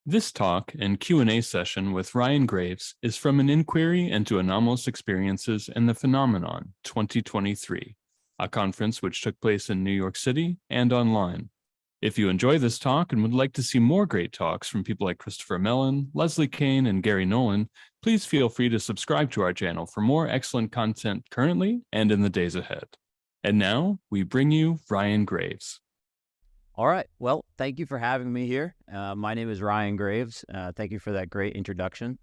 This talk and Q&A session with Ryan Graves is from an Inquiry into Anomalous Experiences and the Phenomenon 2023, a conference which took place in New York City and online. If you enjoy this talk and would like to see more great talks from people like Christopher Mellon, Leslie Kane, and Gary Nolan, please feel free to subscribe to our channel for more excellent content currently and in the days ahead. And now, we bring you Ryan Graves. All right. Well, thank you for having me here. My name is Ryan Graves. Thank you for that great introduction.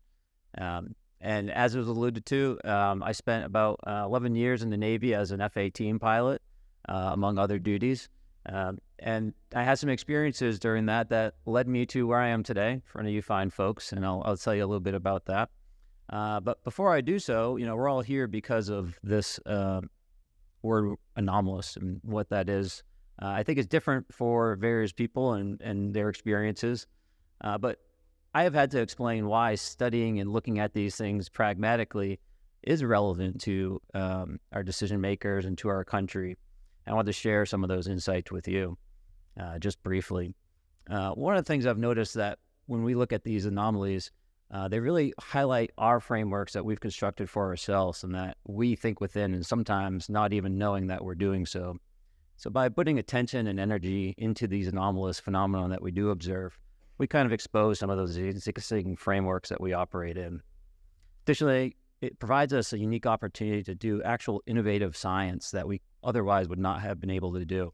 And as it was alluded to, I spent about 11 years in the Navy as an F-18 pilot, among other duties. And I had some experiences during that led me to where I am today, in front of you fine folks, and I'll tell you a little bit about that. But before I do so, we're all here because of this word anomalous and what that is. I think it's different for various people and their experiences, but I have had to explain why studying and looking at these things pragmatically is relevant to our decision makers and to our country. I want to share some of those insights with you just briefly. One of the things I've noticed that when we look at these anomalies, they really highlight our frameworks that we've constructed for ourselves and that we think within, and sometimes not even knowing that we're doing so. So by putting attention and energy into these anomalous phenomena that we do observe, we kind of expose some of those existing frameworks that we operate in. Additionally, it provides us a unique opportunity to do actual innovative science that we otherwise would not have been able to do.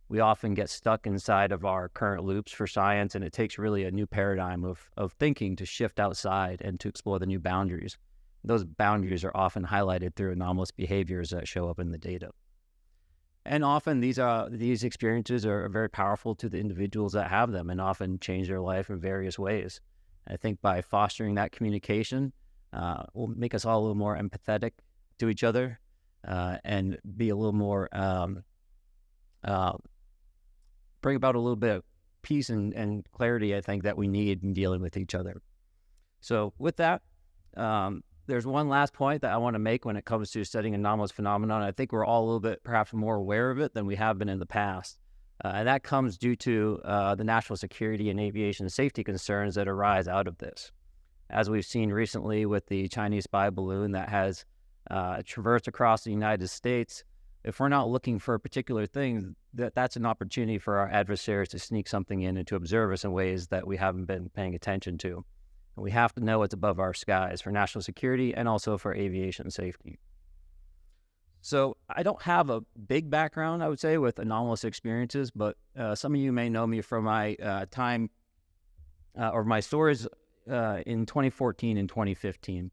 We often get stuck inside of our current loops for science, and it takes really a new paradigm of thinking to shift outside and to explore the new boundaries. Those boundaries are often highlighted through anomalous behaviors that show up in the data. And often these experiences are very powerful to the individuals that have them and often change their life in various ways. I think by fostering that communication will make us all a little more empathetic to each other and be a little more, bring about a little bit of peace and clarity, I think, that we need in dealing with each other. So with that, there's one last point that I want to make when it comes to studying anomalous phenomenon. I think we're all a little bit perhaps more aware of it than we have been in the past. And that comes due to the national security and aviation safety concerns that arise out of this. As we've seen recently with the Chinese spy balloon that has traversed across the United States, if we're not looking for a particular thing, that's an opportunity for our adversaries to sneak something in and to observe us in ways that we haven't been paying attention to. We have to know what's above our skies for national security and also for aviation safety. So I don't have a big background, I would say, with anomalous experiences, but some of you may know me from my time or my stories in 2014 and 2015.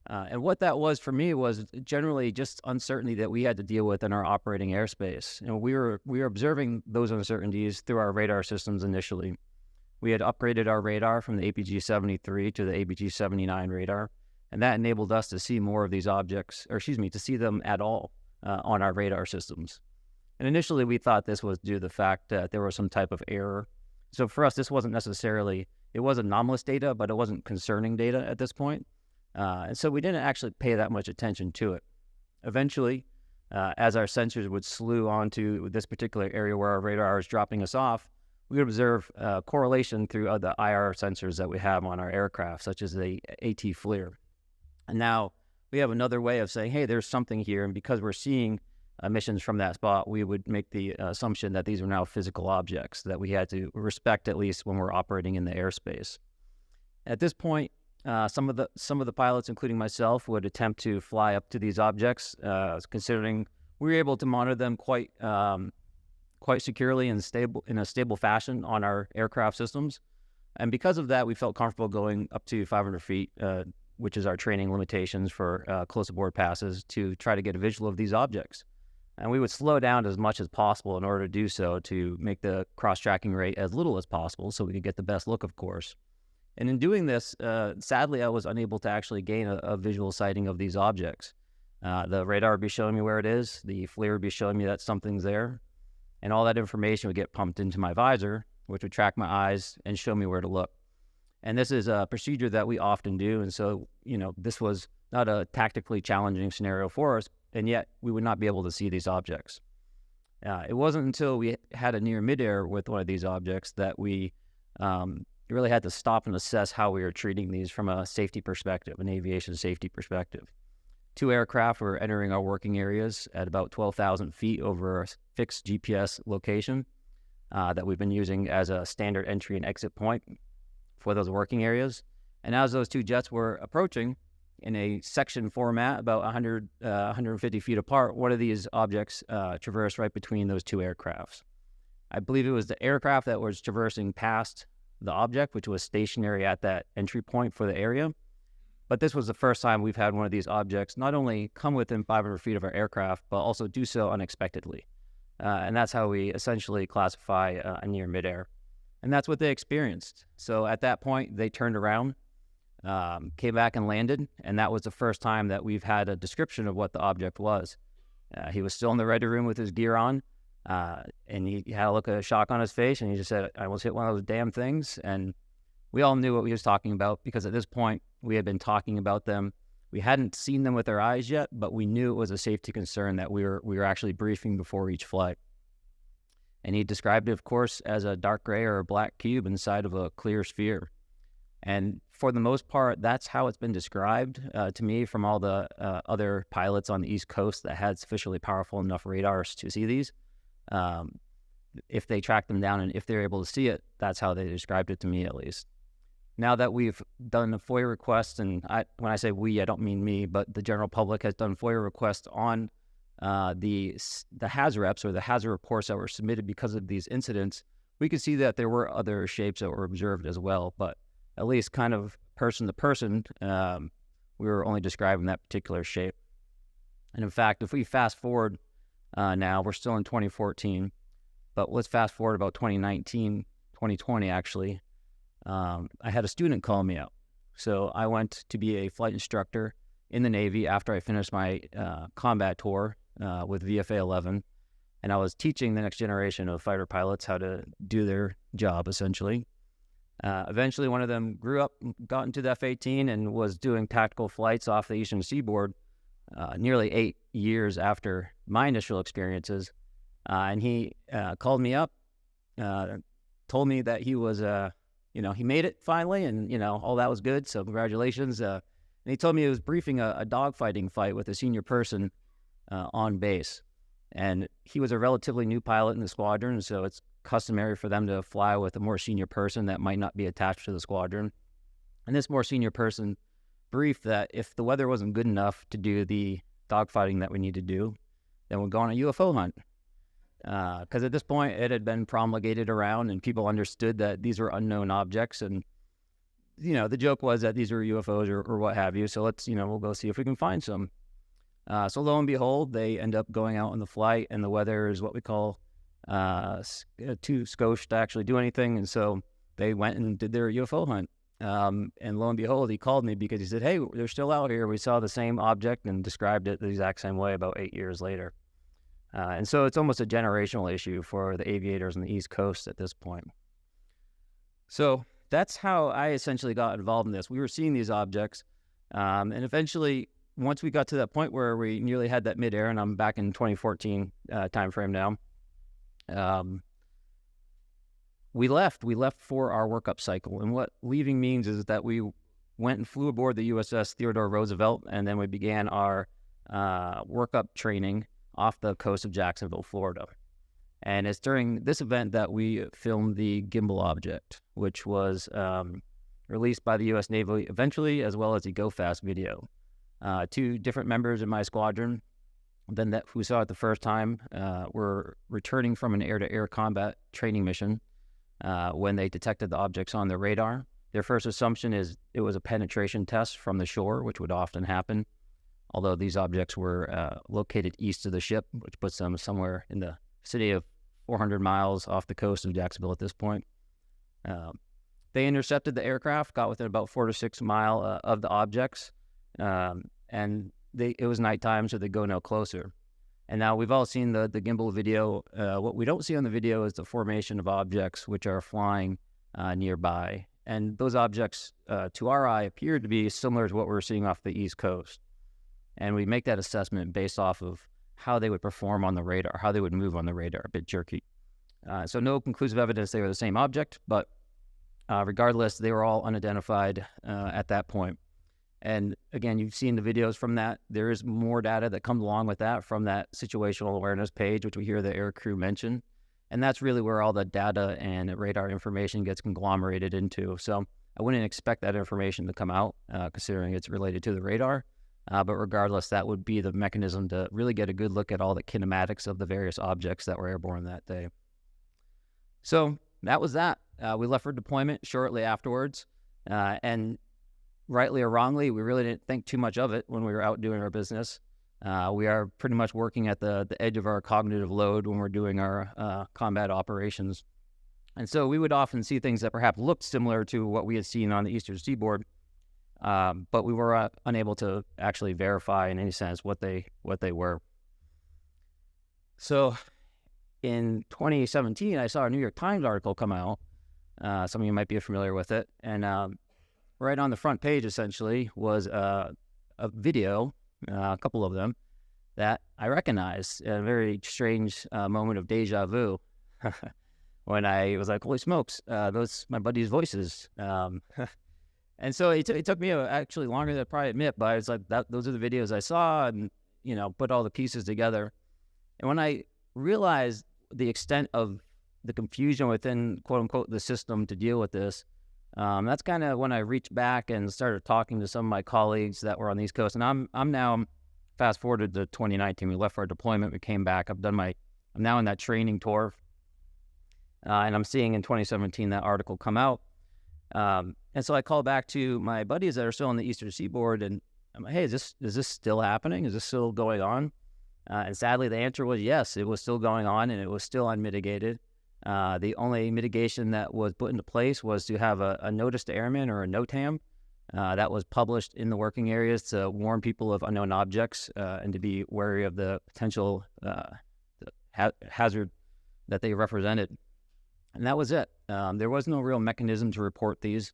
And what that was for me was generally just uncertainty that we had to deal with in our operating airspace. And we were observing those uncertainties through our radar systems initially. We had upgraded our radar from the APG-73 to the APG-79 radar, and that enabled us to see more of these objects, to see them at all on our radar systems. And initially, we thought this was due to the fact that there was some type of error. So for us, this wasn't necessarily, it was anomalous data, but it wasn't concerning data at this point. And so we didn't actually pay that much attention to it. Eventually, as our sensors would slew onto this particular area where our radar is dropping us off, we would observe correlation through the IR sensors that we have on our aircraft, such as the AT FLIR. And now we have another way of saying, hey, there's something here. And because we're seeing emissions from that spot, we would make the assumption that these are now physical objects that we had to respect, at least when we're operating in the airspace. At this point, some of the pilots, including myself, would attempt to fly up to these objects, considering we were able to monitor them quite securely and in a stable fashion on our aircraft systems. And because of that, we felt comfortable going up to 500 feet, which is our training limitations for close aboard passes, to try to get a visual of these objects. And we would slow down as much as possible in order to do so, to make the cross-tracking rate as little as possible so we could get the best look, of course. And in doing this, sadly, I was unable to actually gain a visual sighting of these objects. The radar would be showing me where it is, the FLIR would be showing me that something's there, and all that information would get pumped into my visor, which would track my eyes and show me where to look. And this is a procedure that we often do. And so, this was not a tactically challenging scenario for us, and yet we would not be able to see these objects. It wasn't until we had a near midair with one of these objects that we you really had to stop and assess how we were treating these from a safety perspective, an aviation safety perspective. 2 aircraft were entering our working areas at about 12,000 feet over a fixed GPS location that we've been using as a standard entry and exit point for those working areas. And as those 2 jets were approaching in a section format, about 150 feet apart, one of these objects traversed right between those 2 aircrafts. I believe it was the aircraft that was traversing past the object, which was stationary at that entry point for the area. But this was the first time we've had one of these objects not only come within 500 feet of our aircraft, but also do so unexpectedly. And that's how we essentially classify a near midair. And that's what they experienced. So at that point, they turned around, came back and landed. And that was the first time that we've had a description of what the object was. He was still in the ready room with his gear on. And he had a look of shock on his face. And he just said, "I almost hit one of those damn things." And we all knew what he was talking about, because at this point, we had been talking about them. We hadn't seen them with our eyes yet, but we knew it was a safety concern that we were actually briefing before each flight. And he described it, of course, as a dark gray or a black cube inside of a clear sphere. And for the most part, that's how it's been described to me from all the other pilots on the East Coast that had sufficiently powerful enough radars to see these. If they tracked them down and if they're able to see it, that's how they described it to me, at least. Now that we've done a FOIA request, and when I say we, I don't mean me, but the general public has done FOIA requests on the HAZREPs, or the hazard reports that were submitted because of these incidents, we could see that there were other shapes that were observed as well. But at least kind of person to person, we were only describing that particular shape. And in fact, if we fast forward now, we're still in 2014, but let's fast forward about 2019, 2020 actually. I had a student call me out. So I went to be a flight instructor in the Navy after I finished my combat tour with VFA 11. And I was teaching the next generation of fighter pilots how to do their job, essentially. Eventually, one of them grew up, got into the F-18, and was doing tactical flights off the Eastern Seaboard nearly 8 years after my initial experiences. And he called me up, told me that he was... he made it finally, and, all that was good, so congratulations. And he told me he was briefing a dogfighting fight with a senior person on base. And he was a relatively new pilot in the squadron, so it's customary for them to fly with a more senior person that might not be attached to the squadron. And this more senior person briefed that if the weather wasn't good enough to do the dogfighting that we need to do, then we'd go on a UFO hunt. Because at this point, it had been promulgated around and people understood that these were unknown objects. And, the joke was that these were UFOs or what have you. So let's, we'll go see if we can find some. So lo and behold, they end up going out on the flight, and the weather is what we call too scotch to actually do anything. And so they went and did their UFO hunt. And lo and behold, he called me because he said, "Hey, they're still out here. We saw the same object," and described it the exact same way about 8 years later. And so it's almost a generational issue for the aviators on the East Coast at this point. So that's how I essentially got involved in this. We were seeing these objects, and eventually, once we got to that point where we nearly had that midair, and I'm back in 2014 timeframe now, we left for our workup cycle. And what leaving means is that we went and flew aboard the USS Theodore Roosevelt, and then we began our workup training off the coast of Jacksonville, Florida. And it's during this event that we filmed the gimbal object, which was released by the U.S. Navy eventually, as well as the Go Fast video. 2 different members in my squadron who saw it the first time were returning from an air-to-air combat training mission when they detected the objects on their radar. Their first assumption is it was a penetration test from the shore, which would often happen, although these objects were located east of the ship, which puts them somewhere in the city of 400 miles off the coast of Jacksonville at this point. They intercepted the aircraft, got within about 4 to 6 miles of the objects, and it was nighttime, so they go no closer. And now we've all seen the gimbal video. What we don't see on the video is the formation of objects which are flying nearby. And those objects, to our eye, appear to be similar to what we're seeing off the East Coast. And we make that assessment based off of how they would perform on the radar, how they would move on the radar, a bit jerky. So no conclusive evidence they were the same object, but Regardless, they were all unidentified at that point. And again, you've seen the videos from that. There is more data that comes along with that from that situational awareness page, which we hear the air crew mention. And that's really where all the data and radar information gets conglomerated into. So I wouldn't expect that information to come out, considering it's related to the radar. But regardless, that would be the mechanism to really get a good look at all the kinematics of the various objects that were airborne that day. So that was that. We left for deployment shortly afterwards. And rightly or wrongly, we really didn't think too much of it when we were out doing our business. We are pretty much working at the edge of our cognitive load when we're doing our combat operations. And so we would often see things that perhaps looked similar to what we had seen on the Eastern Seaboard, but we were unable to actually verify in any sense what they were. So in 2017, I saw a New York Times article come out. Some of you might be familiar with it. And right on the front page, essentially, was a video, a couple of them, that I recognized. A very strange moment of deja vu when I was like, holy smokes, those my buddies' voices. And so it took me actually longer than I'd probably admit, but I was like, those are the videos I saw, and, put all the pieces together. And when I realized the extent of the confusion within, quote unquote, the system to deal with this, that's kind of when I reached back and started talking to some of my colleagues that were on the East Coast. And I'm now fast forwarded to 2019. We left for our deployment. We came back. I'm now in that training tour. And I'm seeing in 2017 that article come out. And so I called back to my buddies that are still on the Eastern Seaboard, and I'm like, hey, is this still happening? Is this still going on? And sadly, the answer was yes, it was still going on, and it was still unmitigated. The only mitigation that was put into place was to have a notice to airmen, or a NOTAM, that was published in the working areas to warn people of unknown objects and to be wary of the potential hazard that they represented. And that was it. There was no real mechanism to report these.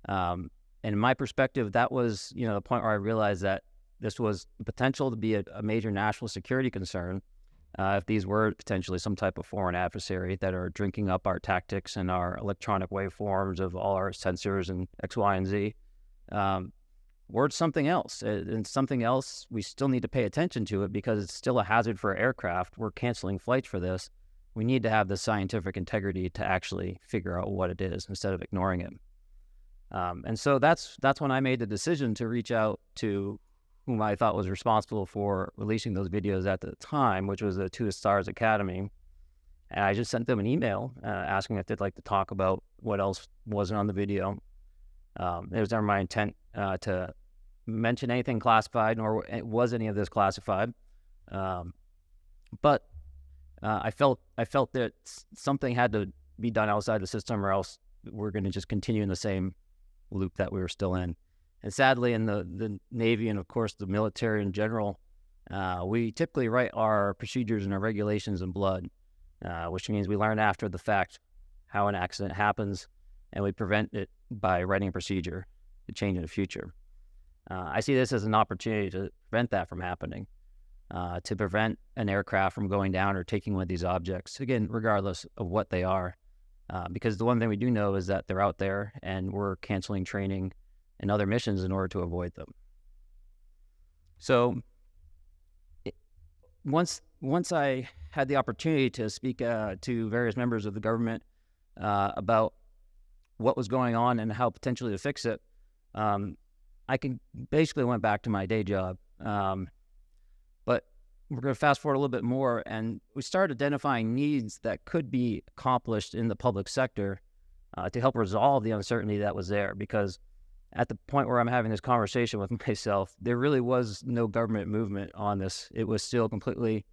And in my perspective, that was the point where I realized that this was the potential to be a major national security concern. If these were potentially some type of foreign adversary that are drinking up our tactics and our electronic waveforms of all our sensors and X, Y, and Z, or it's something else. And something else, we still need to pay attention to it because it's still a hazard for aircraft. We're canceling flights for this. We need to have the scientific integrity to actually figure out what it is instead of ignoring it. And so that's when I made the decision to reach out to whom I thought was responsible for releasing those videos at the time, which was the Two Stars Academy. And I just sent them an email asking if they'd like to talk about what else wasn't on the video. It was never my intent to mention anything classified, nor was any of this classified. But I felt that something had to be done outside the system, or else we're going to just continue in the same loop that we were still in. And sadly, in the Navy and, of course, the military in general, we typically write our procedures and our regulations in blood, which means we learn after the fact how an accident happens, and we prevent it by writing a procedure to change in the future. I see this as an opportunity to prevent that from happening, to prevent an aircraft from going down or taking one of these objects, again, regardless of what they are. Because the one thing we do know is that they're out there, and we're canceling training and other missions in order to avoid them. So once I had the opportunity to speak to various members of the government about what was going on and how potentially to fix it, I basically went back to my day job. But we're going to fast forward a little bit more, and we started identifying needs that could be accomplished in the public sector to help resolve the uncertainty that was there. Because at the point where I'm having this conversation with myself, there really was no government movement on this. It was still completely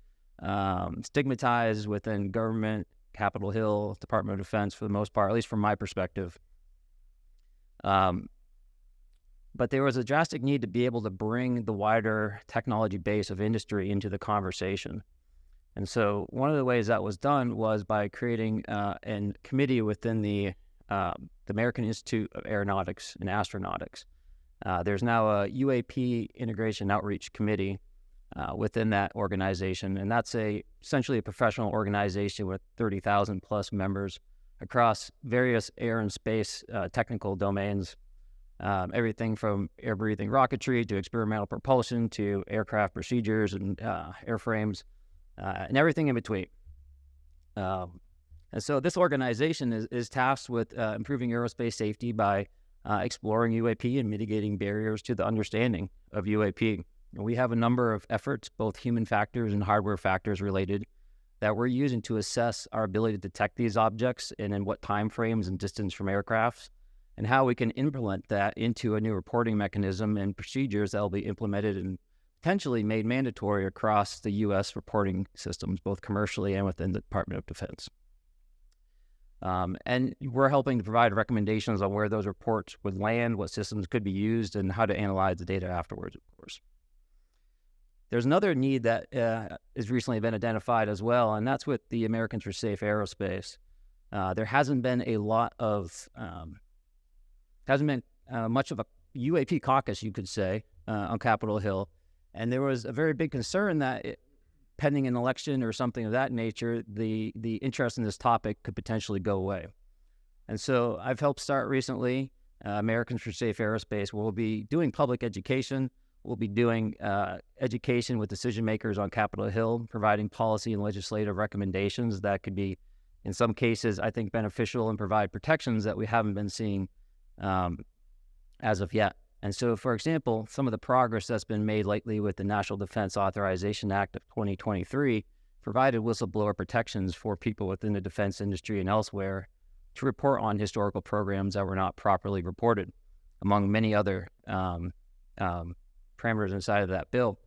stigmatized within government, Capitol Hill, Department of Defense for the most part, at least from my perspective. But there was a drastic need to be able to bring the wider technology base of industry into the conversation. And so one of the ways that was done was by creating a committee within the American Institute of Aeronautics and Astronautics. There's now a UAP Integration Outreach Committee within that organization, and that's essentially a professional organization with 30,000 plus members across various air and space technical domains, everything from air-breathing rocketry to experimental propulsion to aircraft procedures and airframes, and everything in between. And so this organization is tasked with improving aerospace safety by exploring UAP and mitigating barriers to the understanding of UAP. And we have a number of efforts, both human factors and hardware factors related, that we're using to assess our ability to detect these objects and in what time frames and distance from aircrafts, and how we can implement that into a new reporting mechanism and procedures that will be implemented and potentially made mandatory across the U.S. reporting systems, both commercially and within the Department of Defense. And we're helping to provide recommendations on where those reports would land, what systems could be used, and how to analyze the data afterwards, of course. There's another need that has recently been identified as well, and that's with the Americans for Safe Aerospace. There hasn't been a lot of, much of a UAP caucus, you could say, on Capitol Hill. And there was a very big concern that pending an election or something of that nature, the interest in this topic could potentially go away. And so I've helped start recently Americans for Safe Aerospace. We'll be doing public education. We'll be doing education with decision makers on Capitol Hill, providing policy and legislative recommendations that could be, in some cases, I think, beneficial and provide protections that we haven't been seeing as of yet. And so, for example, some of the progress that's been made lately with the National Defense Authorization Act of 2023 provided whistleblower protections for people within the defense industry and elsewhere to report on historical programs that were not properly reported, among many other parameters inside of that bill.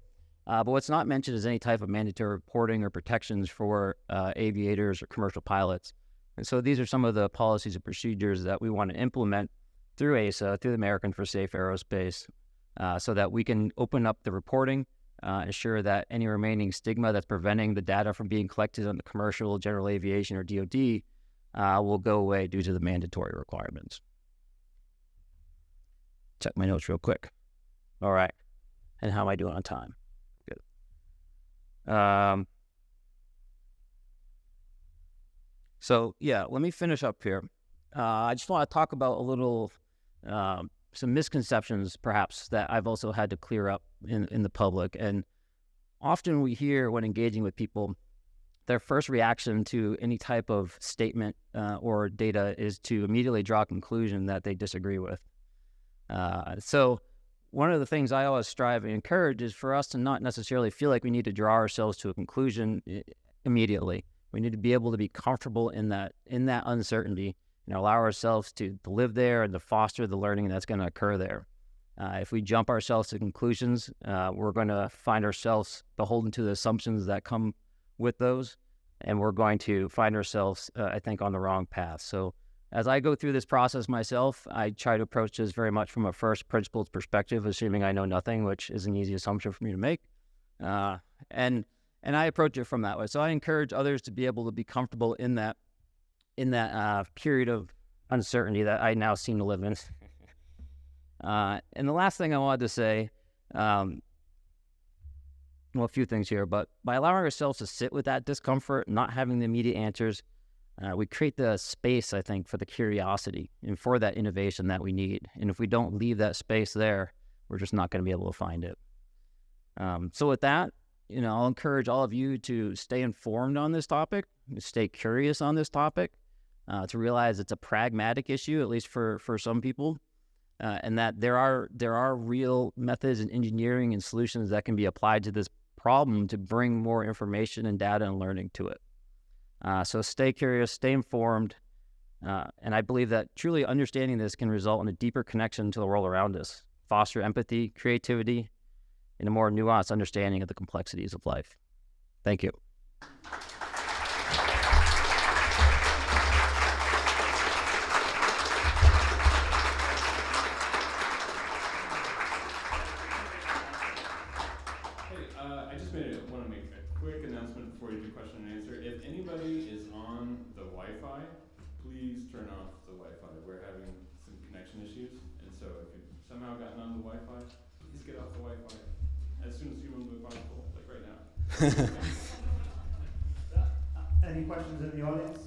But what's not mentioned is any type of mandatory reporting or protections for aviators or commercial pilots. And so these are some of the policies and procedures that we want to implement through ASA, through the American for Safe Aerospace, so that we can open up the reporting, ensure that any remaining stigma that's preventing the data from being collected on the commercial, general aviation, or DoD will go away due to the mandatory requirements. Check my notes real quick. All right. And how am I doing on time? Good. So, yeah, let me finish up here. I just want to talk about a little, some misconceptions, perhaps, that I've also had to clear up in the public. And often we hear when engaging with people, their first reaction to any type of statement or data is to immediately draw a conclusion that they disagree with. So one of the things I always strive and encourage is for us to not necessarily feel like we need to draw ourselves to a conclusion immediately. We need to be able to be comfortable in that uncertainty and allow ourselves to live there and to foster the learning that's going to occur there. If we jump ourselves to conclusions, we're going to find ourselves beholden to the assumptions that come with those, and we're going to find ourselves, I think, on the wrong path. So as I go through this process myself, I try to approach this very much from a first principles perspective, assuming I know nothing, which is an easy assumption for me to make. And I approach it from that way. So I encourage others to be able to be comfortable in that period of uncertainty that I now seem to live in. And the last thing I wanted to say, well, a few things here, but by allowing ourselves to sit with that discomfort, not having the immediate answers, we create the space, I think, for the curiosity and for that innovation that we need. And if we don't leave that space there, we're just not going to be able to find it. So with that, I'll encourage all of you to stay informed on this topic, stay curious on this topic, to realize it's a pragmatic issue, at least for some people, and that there are real methods and engineering and solutions that can be applied to this problem to bring more information and data and learning to it. So stay curious, stay informed, and I believe that truly understanding this can result in a deeper connection to the world around us, foster empathy, creativity, and a more nuanced understanding of the complexities of life. Thank you. I just want to make a quick announcement before you do question and answer. If anybody is on the Wi-Fi, please turn off the Wi-Fi. We're having some connection issues, and so if you've somehow gotten on the Wi-Fi, please get off the Wi-Fi as soon as humanly possible, like right now. Any questions in the audience?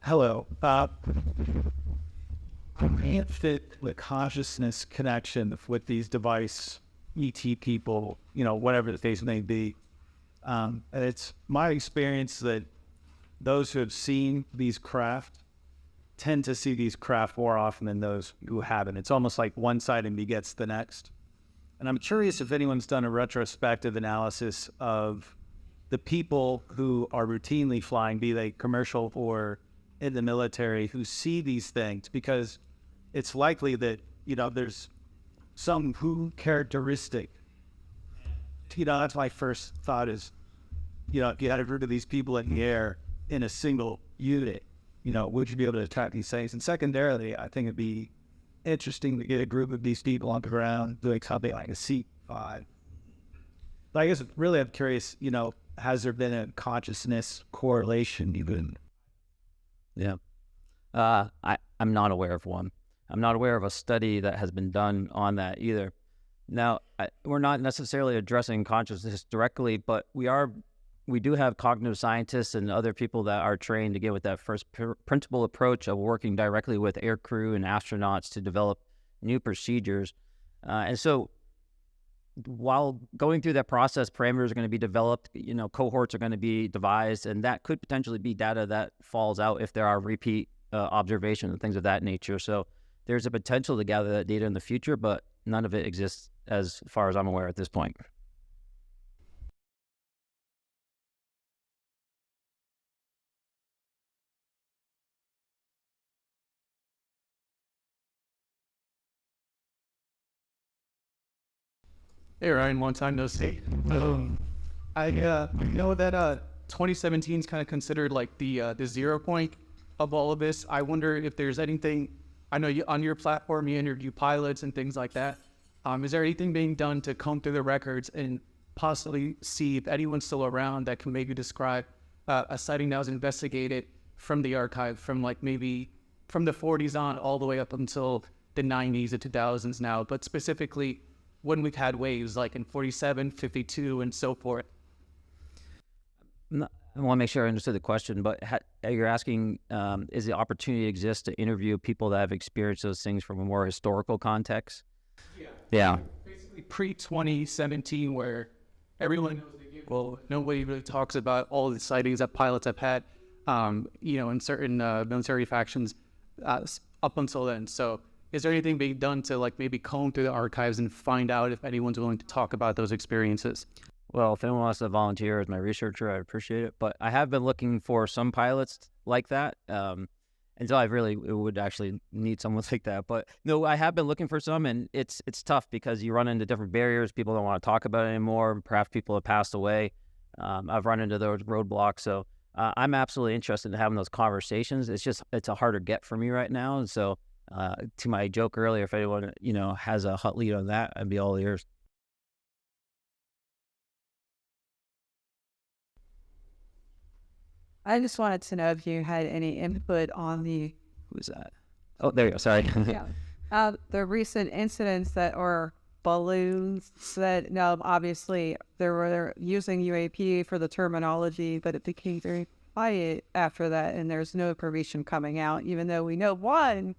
Hello. I'm interested in the consciousness connection with these device ET people, whatever the case may be. And it's my experience that those who have seen these craft tend to see these craft more often than those who haven't. It's almost like one side and begets the next. And I'm curious if anyone's done a retrospective analysis of the people who are routinely flying, be they commercial or in the military, who see these things, because it's likely that, there's some who characteristic. That's my first thought is, if you had a group of these people in the air in a single unit, would you be able to track these things? And secondarily, I think it'd be interesting to get a group of these people on the ground doing something like a C5. But I guess really I'm curious, has there been a consciousness correlation even? Yeah. I'm not aware of one. I'm not aware of a study that has been done on that either. Now, we're not necessarily addressing consciousness directly, but we do have cognitive scientists and other people that are trained to get with that first principle approach of working directly with air crew and astronauts to develop new procedures. And so while going through that process, parameters are going to be developed, cohorts are going to be devised, and that could potentially be data that falls out if there are repeat observations and things of that nature. So there's a potential to gather that data in the future, but none of it exists as far as I'm aware at this point. Hey Ryan, long time no see. I know that 2017 is kind of considered like the 0 point of all of this. I wonder if there's anything. I know on your platform you interview pilots and things like that. Is there anything being done to comb through the records and possibly see if anyone's still around that can maybe describe a sighting that was investigated from the archive, from like maybe from the 40s on all the way up until the 90s and 2000s now, but specifically when we've had waves like in 47, 52, and so forth? I want to make sure I understood the question, but you're asking, is the opportunity exists to interview people that have experienced those things from a more historical context? Yeah. Basically pre-2017, where everyone knows they give, well, nobody really talks about all the sightings that pilots have had, in certain military factions up until then. So is there anything being done to like maybe comb through the archives and find out if anyone's willing to talk about those experiences? Well, if anyone wants to volunteer as my researcher, I'd appreciate it. But I have been looking for some pilots like that. Until I really would actually need someone like that. But no, I have been looking for some, and it's tough because you run into different barriers. People don't want to talk about it anymore. Perhaps people have passed away. I've run into those roadblocks. So I'm absolutely interested in having those conversations. It's a harder get for me right now. And so to my joke earlier, if anyone, has a hot lead on that, I'd be all ears. I just wanted to know if you had any input on Who's that? Oh, there you go. Sorry. the recent incidents that are balloons that, now obviously they're using UAP for the terminology, but it became very quiet after that, and there's no information coming out, even though we know one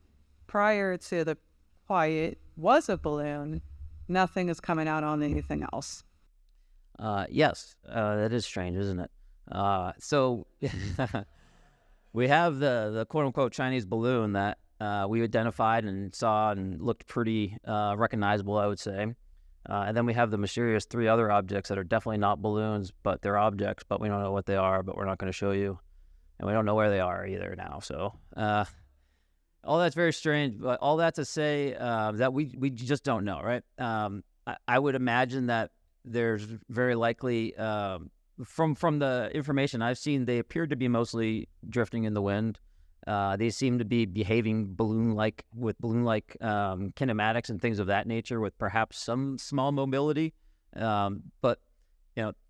prior to the quiet was a balloon. Nothing is coming out on anything else. Yes, that is strange, isn't it? So we have the quote-unquote Chinese balloon that we identified and saw and looked pretty recognizable, I would say. And then we have the mysterious 3 other objects that are definitely not balloons, but they're objects, but we don't know what they are, but we're not going to show you. And we don't know where they are either now. So all that's very strange, but all that to say that we just don't know, right? I would imagine that there's very likely... From the information I've seen, they appear to be mostly drifting in the wind. They seem to be behaving balloon-like kinematics and things of that nature, with perhaps some small mobility. But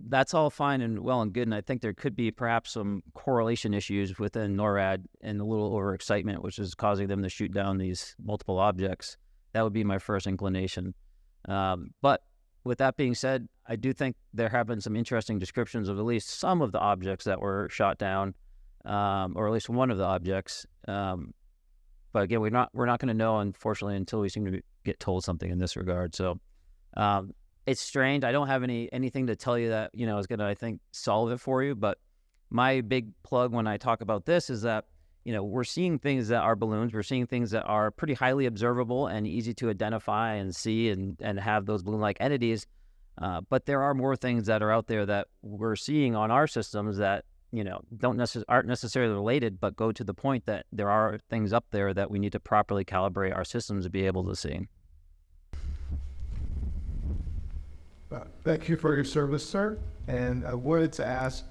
that's all fine and well and good. And I think there could be perhaps some correlation issues within NORAD and a little overexcitement, which is causing them to shoot down these multiple objects. That would be my first inclination. But with that being said, I do think there have been some interesting descriptions of at least some of the objects that were shot down. or at least one of the objects. But again, we're not going to know, unfortunately, until we seem to get told something in this regard. So it's strange. I don't have anything to tell you that is going to, I think, solve it for you. But my big plug when I talk about this is that we're seeing things that are balloons. We're seeing things that are pretty highly observable and easy to identify and see and have those balloon-like entities. But there are more things that are out there that we're seeing on our systems that aren't necessarily related, but go to the point that there are things up there that we need to properly calibrate our systems to be able to see. Thank you for your service, sir. And I wanted to ask,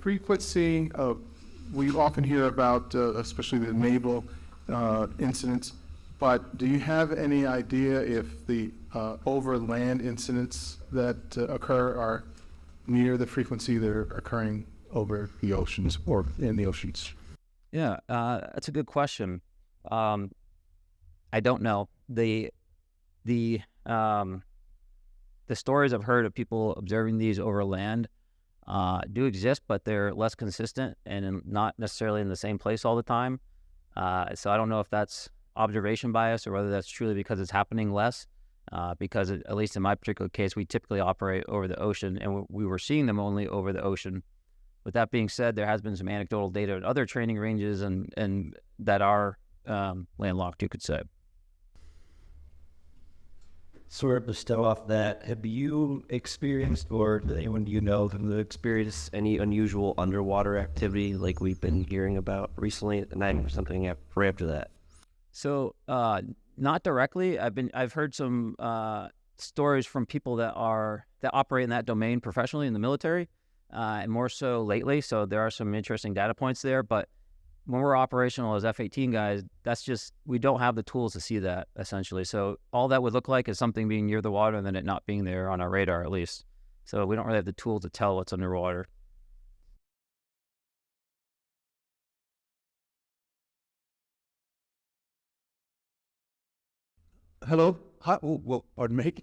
frequency of, we often hear about, especially the naval incidents, but do you have any idea if the over land incidents that occur are near the frequency they're occurring over the oceans or in the oceans? Yeah, that's a good question. I don't know. The stories I've heard of people observing these over land do exist, but they're less consistent and not necessarily in the same place all the time. So I don't know if that's observation bias or whether that's truly because it's happening less. Because at least in my particular case, we typically operate over the ocean, and we were seeing them only over the ocean. With that being said, there has been some anecdotal data at other training ranges and that are landlocked, you could say. Sort of still off that, have you experienced, or does anyone experience any unusual underwater activity like we've been hearing about recently, and I have something right after that? So not directly. I've heard some stories from people that operate in that domain professionally in the military, and more so lately. So there are some interesting data points there. But when we're operational as F-18 guys, that's just, we don't have the tools to see that, essentially. So all that would look like is something being near the water and then it not being there on our radar, at least. So we don't really have the tools to tell what's underwater. Hello. Hi. Oh, well, pardon me.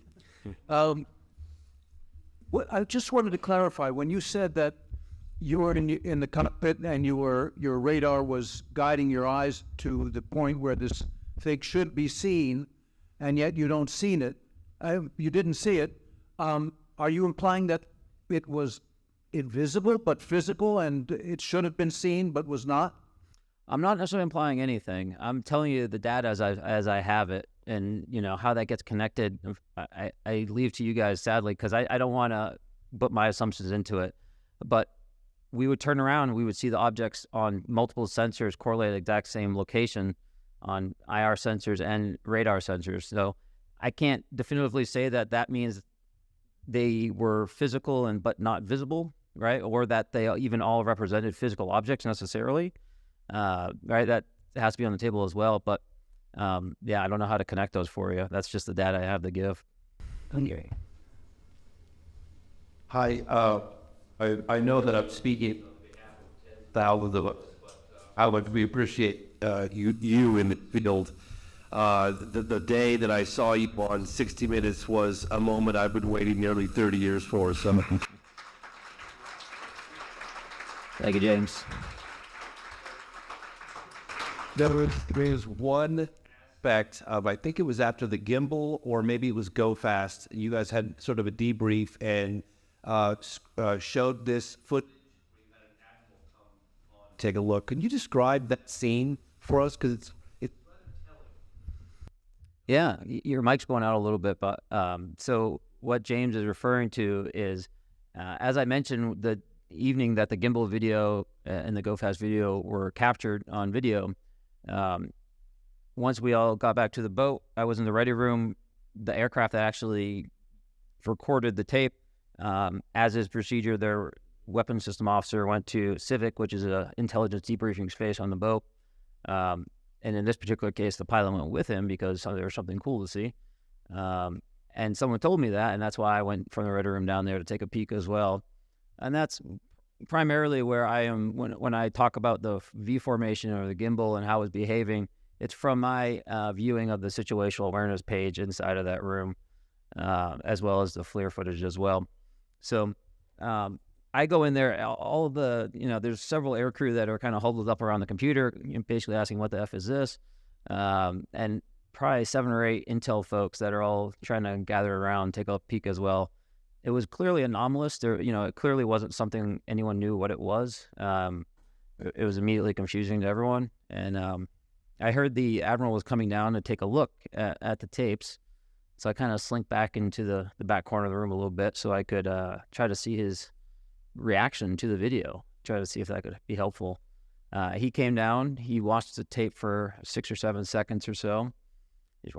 I just wanted to clarify, when you said that you were in the cockpit and your radar was guiding your eyes to the point where this thing should be seen, and yet you don't see it. You didn't see it. Are you implying that it was invisible but physical, and it should have been seen but was not? I'm not necessarily implying anything. I'm telling you the data as I have it, and how that gets connected. I leave to you guys, sadly, because I don't want to put my assumptions into it. But we would turn around and we would see the objects on multiple sensors correlate at the exact same location on IR sensors and radar sensors. So I can't definitively say that that means they were physical but not visible, right? Or that they even all represented physical objects necessarily, right? That has to be on the table as well. But yeah, I don't know how to connect those for you. That's just the data I have to give. Okay. Hi, I know that I'm speaking on behalf of thousands of us, but how much we appreciate you in the field. The day that I saw you on 60 Minutes was a moment I've been waiting nearly 30 years for. So. Thank you, James. There's one aspect of, I think it was after the gimbal, or maybe it was Go Fast. You guys had sort of a debrief and showed this footage where you had an animal come on. Take a look. Can you describe that scene for us? Because it's rather telling. Yeah, your mic's going out a little bit, but so what James is referring to is, as I mentioned, the evening that the gimbal video and the Go Fast video were captured on video. Once we all got back to the boat, I was in the ready room. The aircraft that actually recorded the tape, as is procedure, their weapons system officer went to Civic, which is an intelligence debriefing space on the boat. And in this particular case, the pilot went with him because there was something cool to see. And someone told me that, and that's why I went from the ready room down there to take a peek as well. And that's primarily where I am when I talk about the V formation or the gimbal and how it's behaving. It's from my viewing of the situational awareness page inside of that room, as well as the FLIR footage as well. So I I go in there, all of the, there's several air crew that are kind of huddled up around the computer, basically asking, what the F is this? And probably 7 or 8 Intel folks that are all trying to gather around, take a peek as well. It was clearly anomalous. There, it clearly wasn't something anyone knew what it was. It was immediately confusing to everyone. And I heard the admiral was coming down to take a look at the tapes. So I kind of slinked back into the back corner of the room a little bit so I could try to see his reaction to the video, try to see if that could be helpful. He came down, he watched the tape for 6 or 7 seconds or so. He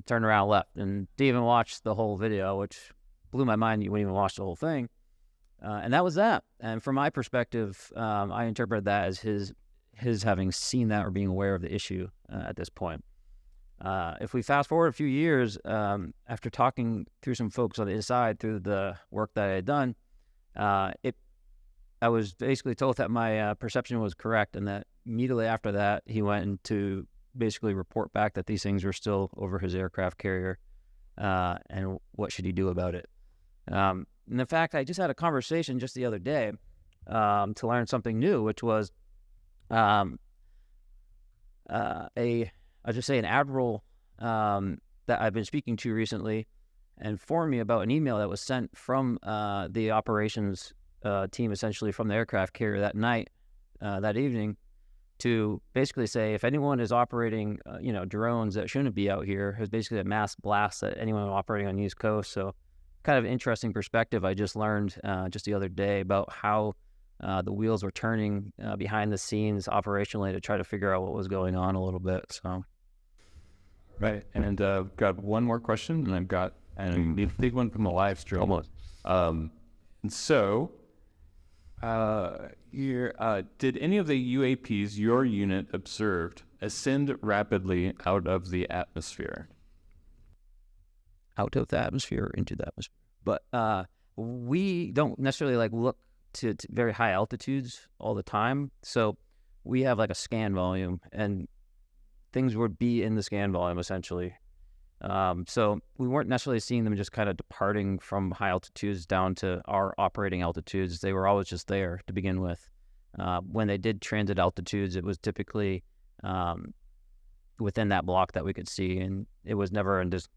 turned around, left, and didn't even watch the whole video, which blew my mind. You wouldn't even watch the whole thing. And that was that. And from my perspective, I interpreted that as his having seen that or being aware of the issue at this point. If we fast forward a few years, after talking through some folks on the inside through the work that I had done, I was basically told that my perception was correct, and that immediately after that, he went to basically report back that these things were still over his aircraft carrier, and what should he do about it. And in fact, I just had a conversation just the other day to learn something new, which was an admiral that I've been speaking to recently informed me about an email that was sent from the operations team, essentially from the aircraft carrier that night, that evening, to basically say if anyone is operating, drones that shouldn't be out here, has basically a mass blast at anyone operating on the East Coast. So kind of interesting perspective I just learned just the other day about how the wheels were turning behind the scenes operationally to try to figure out what was going on a little bit. So. Right. And got one more question, and I've got a big one from the live stream. Almost. Did any of the UAPs your unit observed ascend rapidly out of the atmosphere? Out of the atmosphere or into the atmosphere? But we don't necessarily look to very high altitudes all the time. So we have a scan volume, and things would be in the scan volume essentially. So we weren't necessarily seeing them just kind of departing from high altitudes down to our operating altitudes. They were always just there to begin with. When they did transit altitudes, it was typically within that block that we could see, and it was never in just,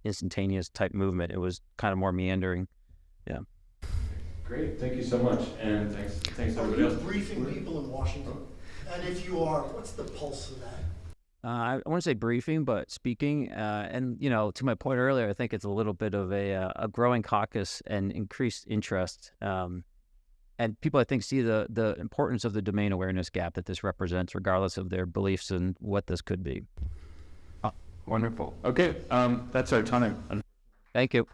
instantaneous type movement. It was kind of more meandering. Yeah. Great. Thank you so much. And thanks everybody else. Are you briefing people in Washington? And if you are, what's the pulse of that? I want to say briefing, but speaking. And, to my point earlier, I think it's a little bit of a growing caucus and increased interest. And people, I think, see the importance of the domain awareness gap that this represents, regardless of their beliefs and what this could be. Wonderful. Okay, that's our time. Thank you.